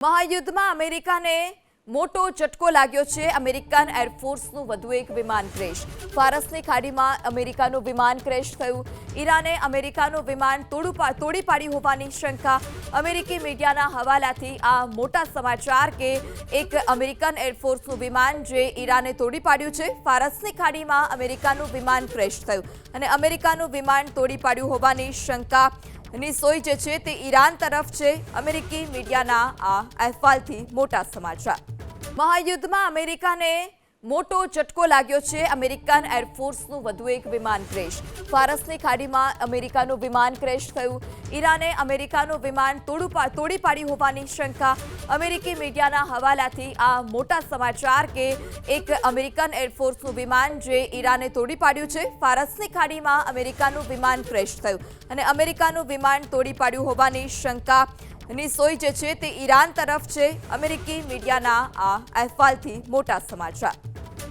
મહાયુદ્ધમાં અમેરિકાને મોટો ઝટકો લાગ્યો છે। અમેરિકન એરફોર્સનું વધુ એક વિમાન ક્રેશ। ફારસની ખાડીમાં અમેરિકાનું વિમાન ક્રેશ થયું। ઈરાને અમેરિકાનું વિમાન તોડી પાડ્યું હોવાની શંકા। અમેરિકી મીડિયાના હવાલાથી આ મોટા સમાચાર કે એક અમેરિકન એરફોર્સનું વિમાન જે ઈરાને તોડી પાડ્યું છે। ફારસની ખાડીમાં અમેરિકાનું વિમાન ક્રેશ થયું અને અમેરિકાનું વિમાન તોડી પાડ્યું હોવાની શંકા ની સોય જે છે તે ઈરાન તરફ છે। અમેરિકી મીડિયાના આ અહેવાલથી મોટા સમાચાર। મહાયુદ્ધમાં અમેરિકાને મોટો ઝટકો લાગ્યો છે। અમેરિકન એરફોર્સનું વધુ એક વિમાન ક્રેશ। ફારસની ખાડીમાં અમેરિકાનું વિમાન ક્રેશ થયું। ઈરાને અમેરિકાનું વિમાન તોડી પાડ્યું હોવાની શંકા। અમેરિકી મીડિયાના હવાલાથી આ મોટા સમાચાર કે એક અમેરિકન એરફોર્સનું વિમાન જે ઈરાને તોડી પાડ્યું છે। ફારસની ખાડીમાં અમેરિકાનું વિમાન ક્રેશ થયું અને અમેરિકાનું વિમાન તોડી પાડ્યું હોવાની શંકા ની સોય જે છે તે ઈરાન તરફ છે। અમેરિકી મીડિયાના આ અહેવાલથી મોટા સમાચાર।